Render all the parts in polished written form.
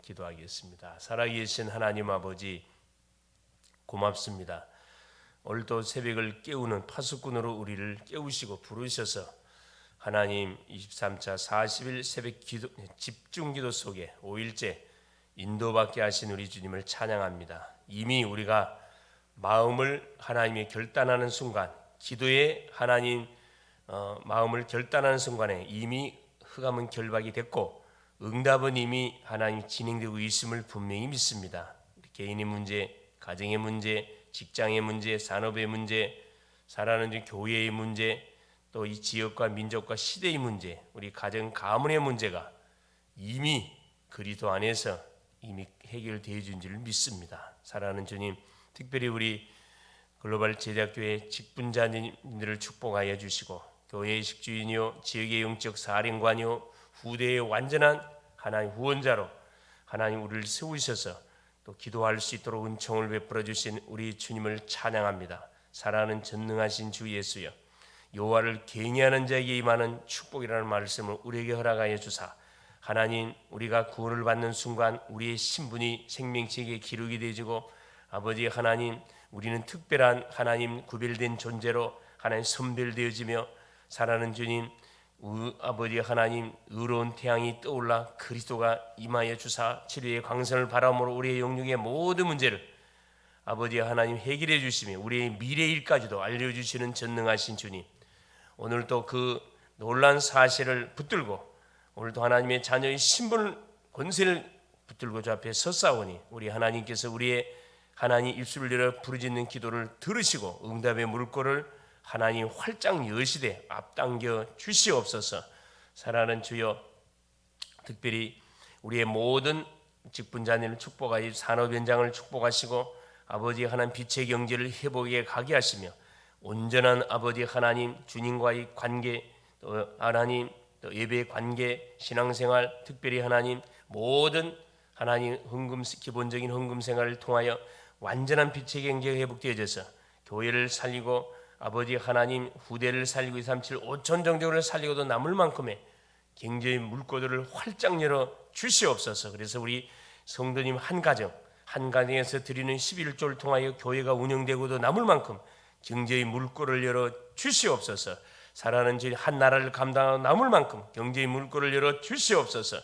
기도하겠습니다. 살아계신 하나님 아버지, 고맙습니다. 오늘도 새벽을 깨우는 파수꾼으로 우리를 깨우시고 부르셔서 하나님 23차 40일 새벽 기도, 집중기도 속에 5일째 인도받게 하신 우리 주님을 찬양합니다. 이미 우리가 마음을 하나님의 결단하는 순간, 기도에 하나님 마음을 결단하는 순간에 이미 흑암은 결박이 됐고 응답은 이미 하나님 진행되고 있음을 분명히 믿습니다. 개인의 문제, 가정의 문제, 직장의 문제, 산업의 문제, 살아가는 교회의 문제, 또 이 지역과 민족과 시대의 문제, 우리 가정 가문의 문제가 이미 그리스도 안에서 이미 해결되어 준 줄 믿습니다. 사랑하는 주님, 특별히 우리 글로벌 제자교회 직분자님들을 축복하여 주시고 교회의 식주인이요 지역의 영적 사령관이요 후대의 완전한 하나님 후원자로 하나님 우리를 세우셔서 또 기도할 수 있도록 은총을 베풀어 주신 우리 주님을 찬양합니다. 사랑하는 전능하신 주 예수여, 여호와를 경외하는 자에게 임하는 축복이라는 말씀을 우리에게 허락하여 주사 하나님 우리가 구원을 받는 순간 우리의 신분이 생명책에 기록이 되어지고 아버지 하나님 우리는 특별한 하나님 구별된 존재로 하나님 선별되어지며 살아가는 주님 아버지 하나님 의로운 태양이 떠올라 그리스도가 임하여 주사 치료의 광선을 바람으로 우리의 영육의 모든 문제를 아버지 하나님 해결해 주시며 우리의 미래일까지도 알려주시는 전능하신 주님, 오늘도 그 놀란 사실을 붙들고 오늘도 하나님의 자녀의 신분 권세를 붙들고 주 앞에 섰사오니 우리 하나님께서 우리의 하나님 입술을 열어 부르짖는 기도를 들으시고 응답의 물꼬를 하나님 활짝 여시되 앞당겨 주시옵소서. 사랑하는 주여, 특별히 우리의 모든 직분자님을 축복하여 산업 현장을 축복하시고 아버지 하나님 빛의 경제를 회복에 가게 하시며 온전한 아버지 하나님 주님과의 관계 또 하나님 또 예배의 관계 신앙생활 특별히 하나님 모든 하나님 기본적인 헌금 생활을 통하여 완전한 빛의 경제가 회복되어져서 교회를 살리고 아버지 하나님 후대를 살리고 237 5천 정도를 살리고도 남을 만큼의 경제의 물꼬들을 활짝 열어 주시옵소서. 그래서 우리 성도님 한 가정에서 드리는 11조를 통하여 교회가 운영되고도 남을 만큼 경제의 물꼬를 열어 주시옵소서. 살아가는 주 한 나라를 감당하고 남을 만큼 경제의 물꼬를 열어 주시옵소서.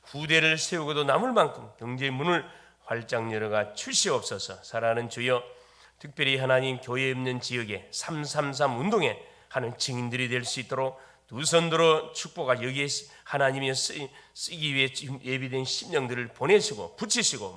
후대를 세우고도 남을 만큼 경제의 문을 활짝 열어가 주시옵소서. 살아가는 주여, 특별히 하나님 교회 없는 지역에 333 운동에 하는 증인들이 될 수 있도록 두 손 들어 축복하 여기에 하나님이 쓰기 위해 예비된 심령들을 보내시고 붙이시고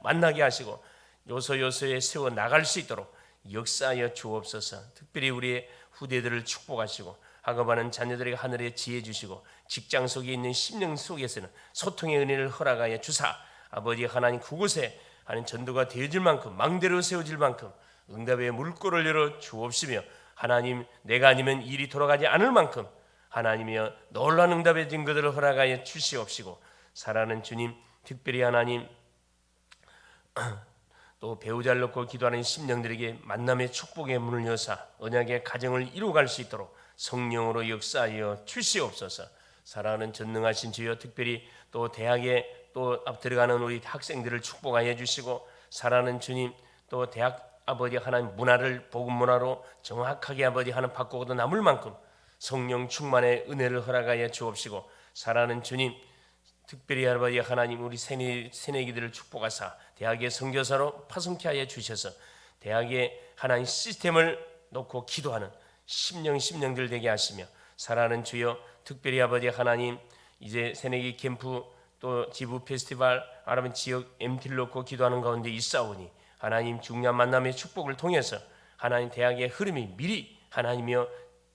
만나게 하시고 요소요소에 세워 나갈 수 있도록 역사하여 주옵소서. 특별히 우리의 후대들을 축복하시고 학업하는 자녀들에게 하늘의 지혜 주시고 직장 속에 있는 심령 속에서는 소통의 은혜를 허락하여 주사 아버지 하나님 그곳에 하나님 전도가 되어질 만큼 망대로 세워질 만큼 응답의 물꼬를 열어 주옵시며 하나님 내가 아니면 일이 돌아가지 않을 만큼 하나님이여 놀라운 응답의 증거들을 허락하여 주시옵시고 사랑하는 주님, 특별히 하나님 또 배우자를 놓고 기도하는 심령들에게 만남의 축복의 문을 여사 언약의 가정을 이루어갈 수 있도록 성령으로 역사하여 주시옵소서. 사랑하는 전능하신 주여, 특별히 또 대학에 또 앞 들어가는 우리 학생들을 축복하여 주시고 사랑하는 주님, 또 대학 아버지 하나님 문화를 복음 문화로 정확하게 아버지 하나님 바꾸고도 남을 만큼 성령 충만의 은혜를 허락하여 주옵시고 사랑하는 주님, 특별히 아버지 하나님 우리 새내기들을 축복하사 대학의 선교사로 파송케 하여 주셔서 대학의 하나님 시스템을 놓고 기도하는 심령들 되게 하시며 사랑하는 주여, 특별히 아버지 하나님 이제 새내기 캠프 또 지부 페스티벌 아니면 지역 MT를 놓고 기도하는 가운데 있사오니 하나님 중요한 만남의 축복을 통해서 하나님 대학의 흐름이 미리 하나님이여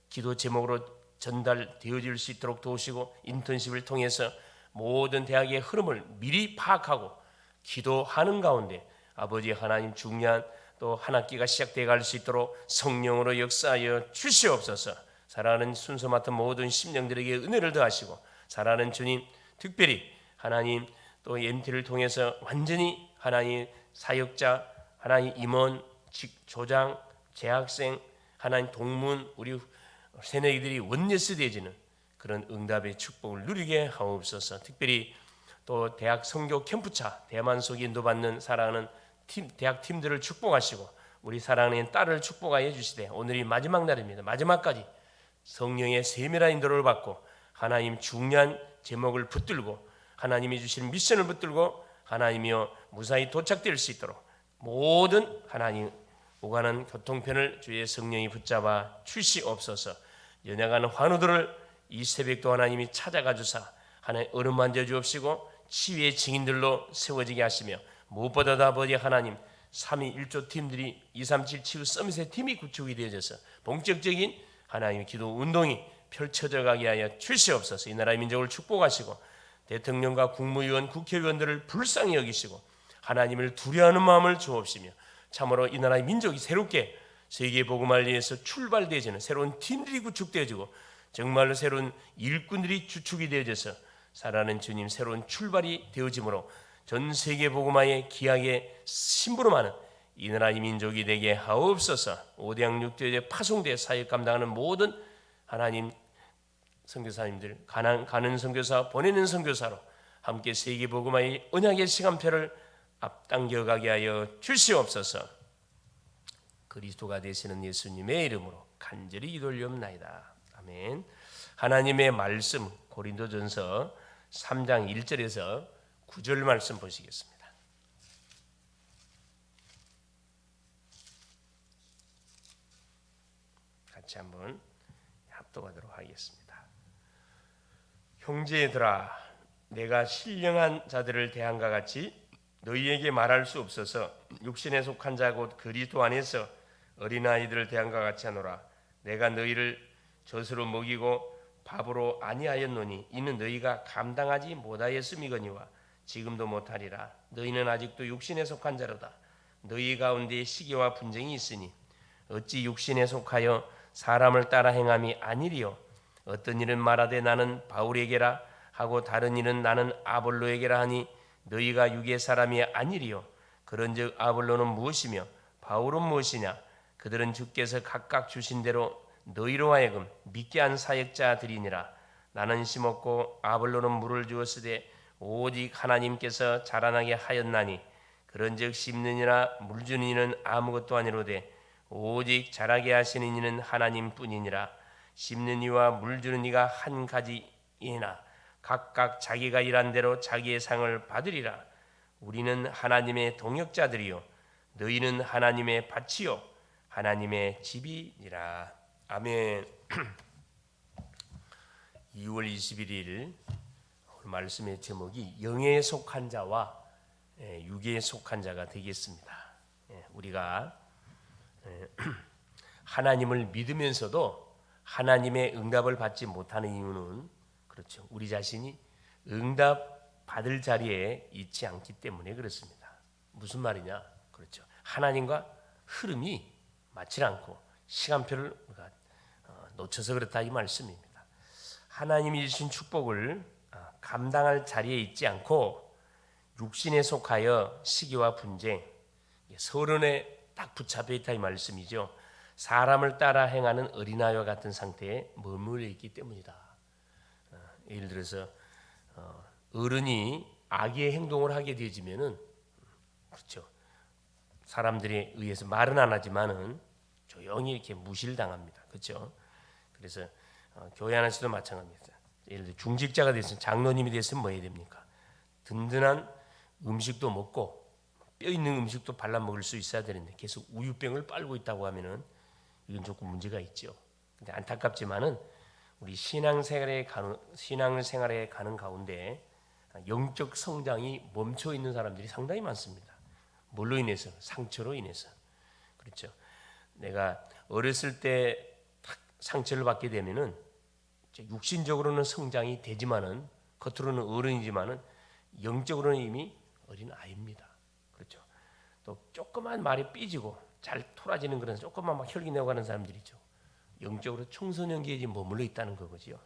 기도 제목으로 전달되어질 수 있도록 도우시고 인턴십을 통해서 모든 대학의 흐름을 미리 파악하고 기도하는 가운데 아버지 하나님 중요한 또 한 학기가 시작되어 갈 수 있도록 성령으로 역사하여 주시옵소서. 사랑하는 순서 맡은 모든 심령들에게 은혜를 더하시고 사랑하는 주님, 특별히 하나님 또 MT를 통해서 완전히 하나님 사역자, 하나님 임원, 조장, 재학생, 하나님 동문 우리 새내기들이 원네스 되어지는 그런 응답의 축복을 누리게 하옵소서. 특별히 또 대학 선교 캠프차 대만 속에 인도받는 사랑하는 대학 팀들을 축복하시고 우리 사랑하는 딸을 축복하여 주시되 오늘이 마지막 날입니다. 마지막까지 성령의 세밀한 인도를 받고 하나님 중요한 제목을 붙들고 하나님이 주신 미션을 붙들고 하나님이여 무사히 도착될 수 있도록 모든 하나님 오가는 교통편을 주의 성령이 붙잡아 주시옵소서. 연약한 환우들을 이 새벽도 하나님이 찾아가 주사 하나님 얼음 만져 주옵시고 치유의 증인들로 세워지게 하시며 무엇보다도 아버지 하나님 3.1조 팀들이 237 치유 서밋의 팀이 구축이 되어져서 본격적인 하나님의 기도 운동이 펼쳐져 가게 하여 주시옵소서. 이 나라의 민족을 축복하시고 대통령과 국무위원, 국회의원들을 불쌍히 여기시고 하나님을 두려워하는 마음을 주옵시며 참으로 이 나라의 민족이 새롭게 세계 복음을 위해서 출발되어지는 새로운 팀들이 구축되어지고 정말로 새로운 일꾼들이 주축이 되어져서 살아가는 주님 새로운 출발이 되어지므로 전 세계 복음화의 기약에 심부름하는 이 나라의 민족이 되게 하옵소서. 5대양 6대에 파송돼 사역 감당하는 모든 하나님 선교사님들 가는 선교사 보내는 선교사로 함께 세계 복음화의 언약의 시간표를 앞당겨 가게 하여 주시옵소서. 그리스도가 되시는 예수님의 이름으로 간절히 기도올리옵나이다. 아멘. 하나님의 말씀 고린도전서 3장 1절에서 9절 말씀 보시겠습니다. 같이 한번 합독하도록 하겠습니다. 형제들아, 내가 신령한 자들을 대한과 같이 너희에게 말할 수 없어서 육신에 속한 자 곧 그리스도 안에서 어린아이들을 대한과 같이 하노라. 내가 너희를 젖으로 먹이고 밥으로 아니하였노니 이는 너희가 감당하지 못하였음이거니와 지금도 못하리라. 너희는 아직도 육신에 속한 자로다. 너희 가운데 시기와 분쟁이 있으니 어찌 육신에 속하여 사람을 따라 행함이 아니리요. 어떤 일은 말하되 나는 바울에게라 하고 다른 일은 나는 아볼로에게라 하니 너희가 육의 사람이 아니리요. 그런즉 아볼로는 무엇이며 바울은 무엇이냐? 그들은 주께서 각각 주신 대로 너희로 하여금 믿게 한 사역자들이니라. 나는 심었고 아볼로는 물을 주었으되 오직 하나님께서 자라나게 하였나니 그런즉 심는 이나 물 주는 이는 아무것도 아니로되 오직 자라게 하시는 이는 하나님뿐이니라. 심는 이와 물 주는 이가 한 가지이나 각각 자기가 일한 대로 자기의 상을 받으리라. 우리는 하나님의 동역자들이요 너희는 하나님의 밭이요 하나님의 집이니라. 아멘. 2월 21일 말씀의 제목이 영에 속한 자와 육에 속한 자가 되겠습니다. 우리가 하나님을 믿으면서도 하나님의 응답을 받지 못하는 이유는 그렇죠. 우리 자신이 응답 받을 자리에 있지 않기 때문에 그렇습니다. 무슨 말이냐? 그렇죠. 하나님과 흐름이 맞지 않고 시간표를 우리가 놓쳐서 그렇다 이 말씀입니다. 하나님이 주신 축복을 감당할 자리에 있지 않고 육신에 속하여 시기와 분쟁, 서론에 딱 붙잡혀 있다 이 말씀이죠. 사람을 따라 행하는 어린아이와 같은 상태에 머물러 있기 때문이다. 예를 들어서 어른이 악의 행동을 하게 되어지면은 그렇죠. 사람들에 의해서 말은 안 하지만은 조용히 이렇게 무시를 당합니다. 그렇죠. 그래서 교회 안에서도 마찬가지입니다. 예를 들어 중직자가 됐으면 장로님이 됐으면 뭐 해야 됩니까? 든든한 음식도 먹고 뼈 있는 음식도 발라 먹을 수 있어야 되는데 계속 우유병을 빨고 있다고 하면은 이건 조금 문제가 있죠. 근데 안타깝지만은 우리 신앙생활에 가는 가운데 영적 성장이 멈춰 있는 사람들이 상당히 많습니다. 뭘로 인해서? 상처로 인해서. 그렇죠. 내가 어렸을 때 상처를 받게 되면은 육신적으로는 성장이 되지만은 겉으로는 어른이지만은 영적으로는 이미 어린 아이입니다. 그렇죠. 또 조그만 말이 삐지고 잘 토라지는 그런 조그만 막 혈기 내고 가는 사람들이죠. 영적으로 청소년기에 머물러 있다는 거죠.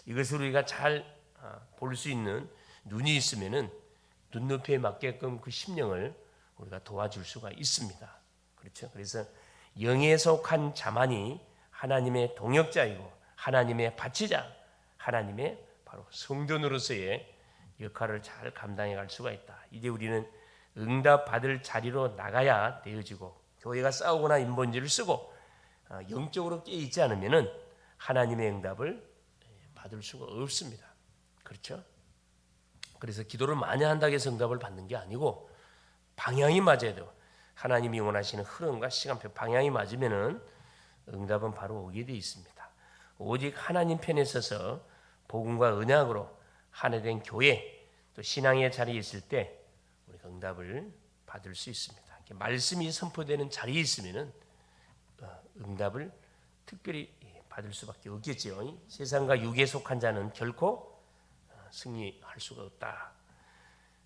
이것을 우리가 잘 볼 수 있는 눈이 있으면은 눈높이에 맞게끔 그 심령을 우리가 도와줄 수가 있습니다. 그렇죠. 그래서 영에 속한 자만이 하나님의 동역자이고 하나님의 바치자, 하나님의 바로 성전으로서의 역할을 잘 감당해 갈 수가 있다. 이제 우리는 응답 받을 자리로 나가야 되어지고, 교회가 싸우거나 인본주의를 쓰고 영적으로 깨 있지 않으면은 하나님의 응답을 받을 수가 없습니다. 그렇죠? 그래서 기도를 많이 한다고 해서 응답을 받는 게 아니고, 방향이 맞아야 돼요. 하나님이 원하시는 흐름과 시간표 방향이 맞으면은 응답은 바로 오게 돼 있습니다. 오직 하나님 편에 서서 복음과 언약으로 하나된 교회, 또 신앙의 자리에 있을 때 우리가 응답을 받을 수 있습니다. 말씀이 선포되는 자리에 있으면은 응답을 특별히 받을 수밖에 없겠지요. 세상과 육에 속한 자는 결코 승리할 수가 없다.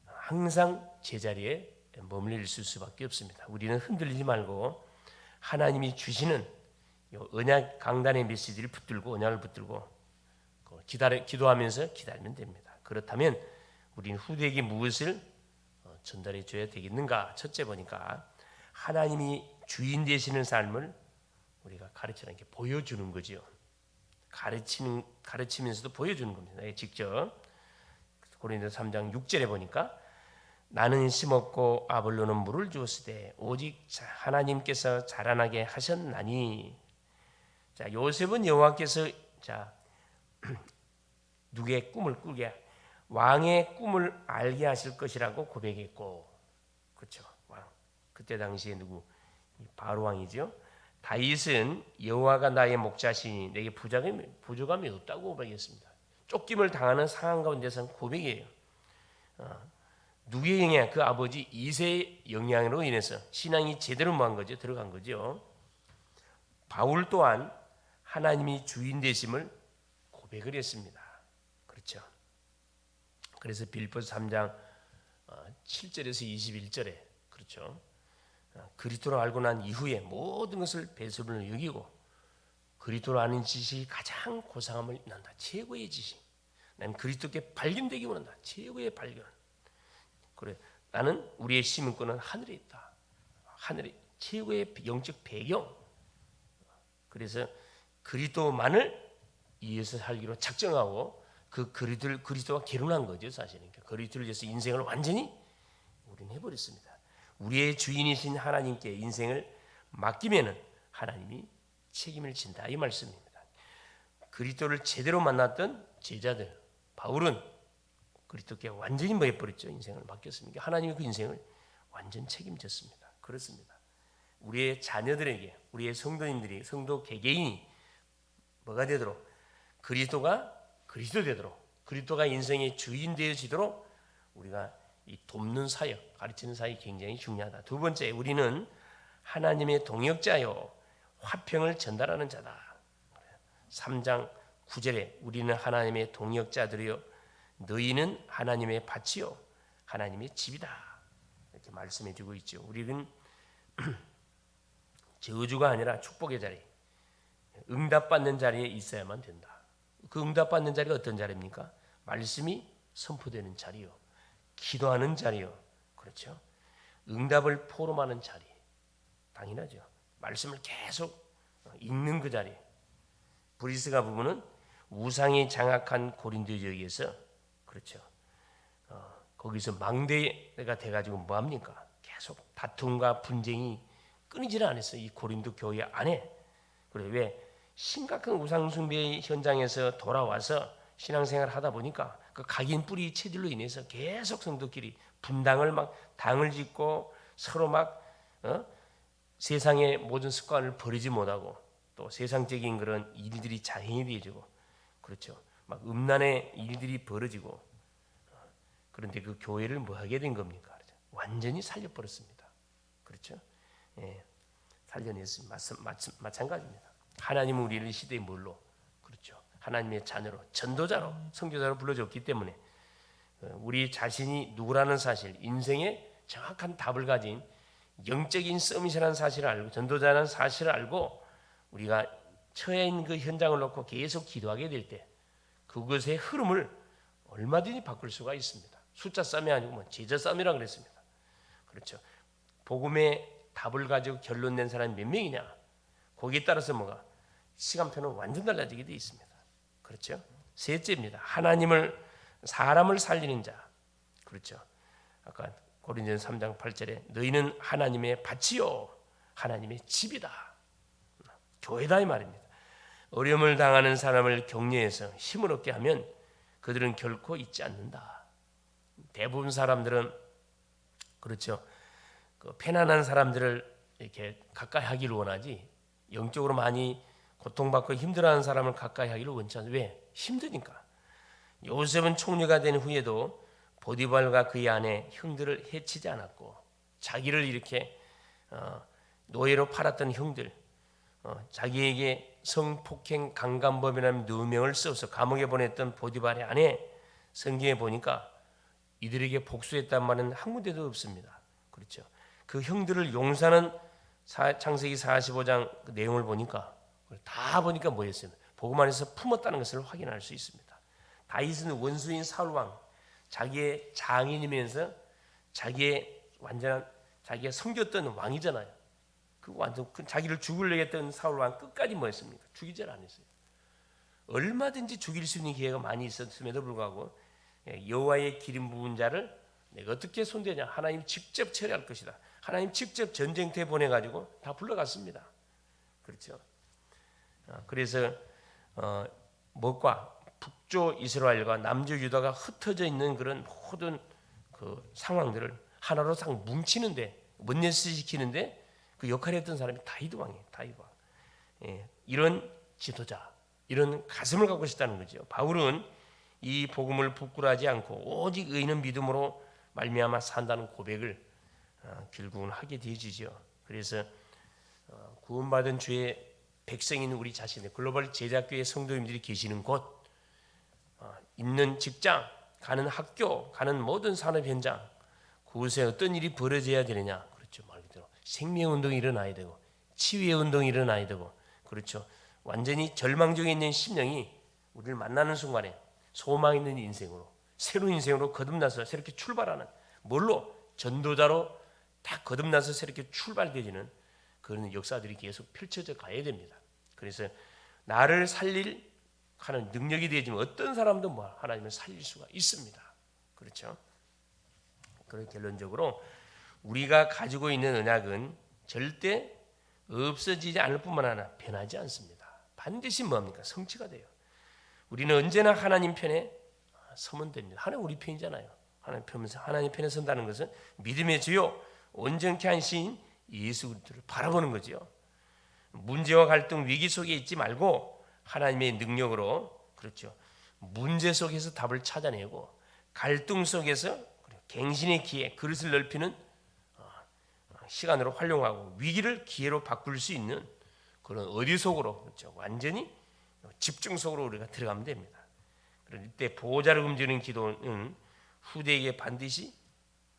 항상 제자리에 머물러 있을 수밖에 없습니다. 우리는 흔들리지 말고 하나님이 주시는 언약 강단의 메시지를 붙들고, 언약을 붙들고 기도하면서 기다리면 됩니다. 그렇다면 우리는 후대에게 무엇을 전달해 줘야 되겠는가? 첫째 보니까 하나님이 주인 되시는 삶을 우리가 가르치는 게 보여주는 거지요. 가르치면서도 보여주는 겁니다. 직접 고린도서 3장 6절에 보니까 나는 심었고 아볼로는 물을 주었으되 오직 하나님께서 자라나게 하셨나니. 자, 요셉은 여호와께서 누구의 꿈을 꾸게, 왕의 꿈을 알게 하실 것이라고 고백했고, 그렇죠? 왕. 그때 당시에 누구? 바로 왕이죠. 다윗은 여호와가 나의 목자시니 내게 부족함이 없다고 고백했습니다. 쫓김을 당하는 상황 가운데서는 고백이에요. 누구의 영향? 그 아버지 이세의 영향으로 인해서 신앙이 제대로 뭐한 거죠? 들어간 거죠. 바울 또한 하나님이 주인 되심을 고백을 했습니다. 그렇죠. 그래서 빌립보서 3장 7절에서 21절에 그렇죠. 그리스도를 알고 난 이후에 모든 것을 배설을 여기고, 그리스도를 아는 지식이 가장 고상함을 난다. 최고의 지식. 난 그리스도께 발견되기 원한다. 최고의 발견. 그래, 나는 우리의 시민권은 하늘에 있다. 하늘이 최고의 영적 배경. 그래서 그리스도만을 위해서 살기로 작정하고 그 그리스도와 결혼한 거죠, 사실은. 그리스도를 위해서 인생을 완전히 우리는 해버렸습니다. 우리의 주인이신 하나님께 인생을 맡기면은 하나님이 책임을 진다, 이 말씀입니다. 그리스도를 제대로 만났던 제자들, 바울은 그리스도께 완전히 뭐 해버렸죠. 인생을 맡겼습니다. 하나님이 그 인생을 완전 책임졌습니다. 그렇습니다. 우리의 자녀들에게, 우리의 성도님들이, 성도 개개인이 뭐가 되도록, 그리스도가 그리스도 되도록, 그리스도가 인생의 주인 되어지도록 우리가 이 돕는 사역, 가르치는 사역이 굉장히 중요하다. 두 번째, 우리는 하나님의 동역자요 화평을 전달하는 자다. 3장 9절에 우리는 하나님의 동역자들이요 너희는 하나님의 밭이요 하나님의 집이다. 이렇게 말씀해 주고 있죠. 우리는 저주가 아니라 축복의 자리, 응답받는 자리에 있어야만 된다. 그 응답받는 자리가 어떤 자리입니까? 말씀이 선포되는 자리요, 기도하는 자리요, 그렇죠? 응답을 포럼하는 자리, 당연하죠. 말씀을 계속 읽는 그 자리. 브리스가 부부는 우상이 장악한 고린도 지역에서, 그렇죠, 거기서 망대가 돼가지고 뭐 합니까? 계속 다툼과 분쟁이 끊이지를 않았어요. 이 고린도 교회 안에. 그래, 왜? 심각한 우상숭배 현장에서 돌아와서 신앙생활을 하다 보니까 그 각인 뿌리 체질로 인해서 계속 성도끼리 분당을 막 당을 짓고 서로 막 세상의 모든 습관을 버리지 못하고, 또 세상적인 그런 일들이 자행이 되어지고, 그렇죠, 막 음란의 일들이 벌어지고, 그런데 그 교회를 뭐 하게 된 겁니까? 완전히 살려버렸습니다. 그렇죠? 예, 살려냈습니다. 마찬가지입니다. 하나님은 우리를 시대의 뭘로, 그렇죠, 하나님의 자녀로, 전도자로, 선교자로 불러줬기 때문에 우리 자신이 누구라는 사실, 인생의 정확한 답을 가진 영적인 서밋이라는 사실을 알고, 전도자라는 사실을 알고 우리가 처해 있는 그 현장을 놓고 계속 기도하게 될 때 그것의 흐름을 얼마든지 바꿀 수가 있습니다. 숫자 싸움이 아니고 뭐 제자 싸움이라고 그랬습니다. 그렇죠. 복음의 답을 가지고 결론 낸 사람이 몇 명이냐, 거기에 따라서 뭐가 시간표는 완전 달라지게 되어 있습니다. 그렇죠. 셋째입니다. 하나님을 사람을 살리는 자. 그렇죠. 아까 고린도전서 3장 8절에 너희는 하나님의 밭이요 하나님의 집이다. 교회다 이 말입니다. 어려움을 당하는 사람을 격려해서 힘을 얻게 하면 그들은 결코 잊지 않는다. 대부분 사람들은 그렇죠. 그 편안한 사람들을 이렇게 가까이 하기를 원하지 영적으로 많이 고통받고 힘들어하는 사람을 가까이 하기를 원치 않아요. 왜? 힘드니까. 요셉은 총리가 된 후에도 보디발과 그의 아내 형들을 해치지 않았고 자기를 이렇게 노예로 팔았던 형들 자기에게 성폭행 강간범이라는 누명을 써서 감옥에 보냈던 보디발의 아내 성경에 보니까 이들에게 복수했단 말은 한 군데도 없습니다. 그렇죠. 그 형들을 용서하는 창세기 45장 그 내용을 보니까 다 보니까 뭐였어요? 복음 안에서 품었다는 것을 확인할 수 있습니다. 다윗은 원수인 사울 왕 자기의 장인이면서 자기가 섬겼던 왕이잖아요. 그 완전 자기를 죽이려고 했던 사울 왕 끝까지 뭐했습니까? 죽이질 않았어요. 얼마든지 죽일 수 있는 기회가 많이 있었음에도 불구하고 여호와의 기름 부은 자를 내가 어떻게 손대냐? 하나님 직접 처리할 것이다. 하나님 직접 전쟁터에 보내가지고 다 불러갔습니다. 그렇죠. 그래서 뭐과 북조 이스라엘과 남조 유다가 흩어져 있는 그런 모든 그 상황들을 하나로 딱 뭉치는데 원내시키는데 그 역할을 했던 사람이 다윗 왕이에요. 다윗 왕. 이런 지도자, 이런 가슴을 갖고 싶다는 거죠. 바울은 이 복음을 부끄러워하지 않고 오직 의인은 믿음으로 말미암아 산다는 고백을 결국은 하게 되지죠. 그래서 구원받은 주의 백성인 우리 자신의 글로벌 제자교회 성도님들이 계시는 곳, 있는 직장, 가는 학교, 가는 모든 산업 현장, 그곳에 어떤 일이 벌어져야 되느냐? 그렇죠. 말 그대로 생명 운동이 일어나야 되고, 치유의 운동이 일어나야 되고, 그렇죠. 완전히 절망적에 있는 심령이 우리를 만나는 순간에 소망 있는 인생으로, 새로운 인생으로 거듭나서 새롭게 출발하는, 뭘로? 전도자로 다 거듭나서 새롭게 출발되지는 그런 역사들이 계속 펼쳐져 가야 됩니다. 그래서 나를 살릴 하는 능력이 되지만 어떤 사람도 뭐 하나님을 살릴 수가 있습니다. 그렇죠? 그런 결론적으로 우리가 가지고 있는 언약은 절대 없어지지 않을 뿐만 아니라 변하지 않습니다. 반드시 뭡니까? 성취가 돼요. 우리는 언제나 하나님 편에 서면 됩니다. 하나님 우리 편이잖아요. 하나님 편에 선다는 것은 믿음의 주요 온전케 하신 예수 그리스도를 바라보는 거죠. 문제와 갈등 위기 속에 있지 말고 하나님의 능력으로 그렇죠. 문제 속에서 답을 찾아내고 갈등 속에서 갱신의 기회, 그릇을 넓히는 시간으로 활용하고 위기를 기회로 바꿀 수 있는 그런 어디 속으로 그렇죠. 완전히 집중 속으로 우리가 들어가면 됩니다. 그런데 이때 보호자를 움직이는 기도는 후대에게 반드시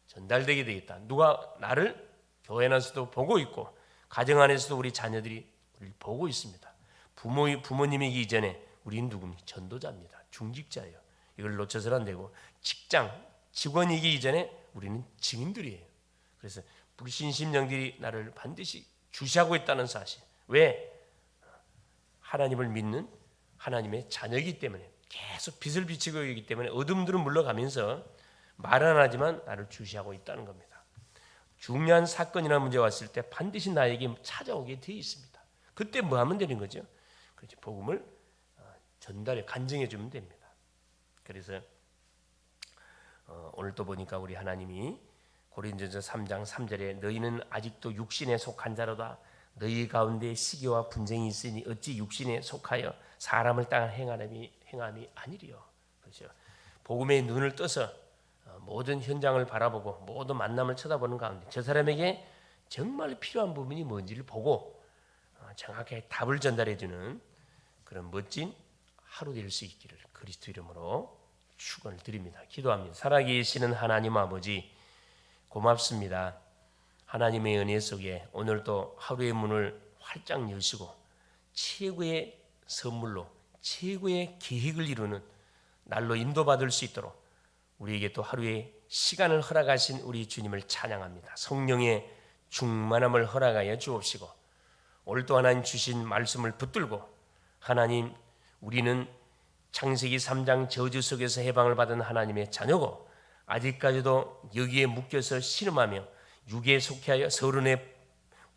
전달되게 되겠다. 누가 나를 교회 안에서도 보고 있고 가정 안에서도 우리 자녀들이 우리를 보고 있습니다. 부모님이기 이전에 우리는 누굽니까? 전도자입니다. 중직자예요. 이걸 놓쳐서는 안 되고 직장, 직원이기 이전에 우리는 증인들이에요. 그래서 불신심 영들이 나를 반드시 주시하고 있다는 사실. 왜? 하나님을 믿는 하나님의 자녀이기 때문에 계속 빛을 비치고 있기 때문에 어둠들은 물러가면서 말 안 하지만 나를 주시하고 있다는 겁니다. 중요한 사건이나 문제 왔을 때 반드시 나에게 찾아오게 되어 있습니다. 그때 뭐 하면 되는 거죠? 그렇죠. 복음을 전달해 간증해 주면 됩니다. 그래서 오늘 또 보니까 우리 하나님이 고린도전서 3장 3절에 너희는 아직도 육신에 속한 자로다. 너희 가운데 시기와 분쟁이 있으니 어찌 육신에 속하여 사람을 따라 행함이 아니리요. 그렇죠. 복음의 눈을 떠서 모든 현장을 바라보고 모든 만남을 쳐다보는 가운데 저 사람에게 정말 필요한 부분이 뭔지를 보고 정확하게 답을 전달해주는 그런 멋진 하루 될 수 있기를 그리스도 이름으로 축원을 드립니다. 기도합니다. 살아계시는 하나님 아버지 고맙습니다. 하나님의 은혜 속에 오늘도 하루의 문을 활짝 여시고 최고의 선물로 최고의 계획을 이루는 날로 인도받을 수 있도록 우리에게 또 하루의 시간을 허락하신 우리 주님을 찬양합니다. 성령의 충만함을 허락하여 주옵시고 오늘 또 하나님 주신 말씀을 붙들고 하나님 우리는 창세기 3장 저주 속에서 해방을 받은 하나님의 자녀고 아직까지도 여기에 묶여서 신음하며 육에 속해하여 서른의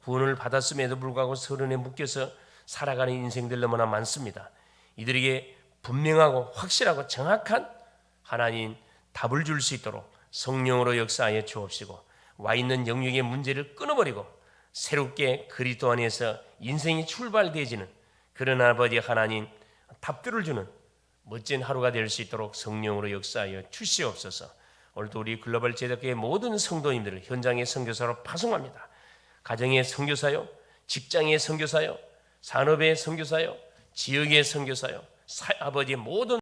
구원을 받았음에도 불구하고 서른에 묶여서 살아가는 인생들 너무나 많습니다. 이들에게 분명하고 확실하고 정확한 하나님 답을 줄 수 있도록 성령으로 역사하여 주옵시고 와 있는 영역의 문제를 끊어버리고 새롭게 그리스도 안에서 인생이 출발되어지는 그런 아버지 하나님 답들을 주는 멋진 하루가 될 수 있도록 성령으로 역사하여 주시옵소서. 오늘도 우리 글로벌 제자교회 모든 성도님들을 현장의 선교사로 파송합니다. 가정의 선교사요, 직장의 선교사요, 산업의 선교사요, 지역의 선교사요, 아버지 모든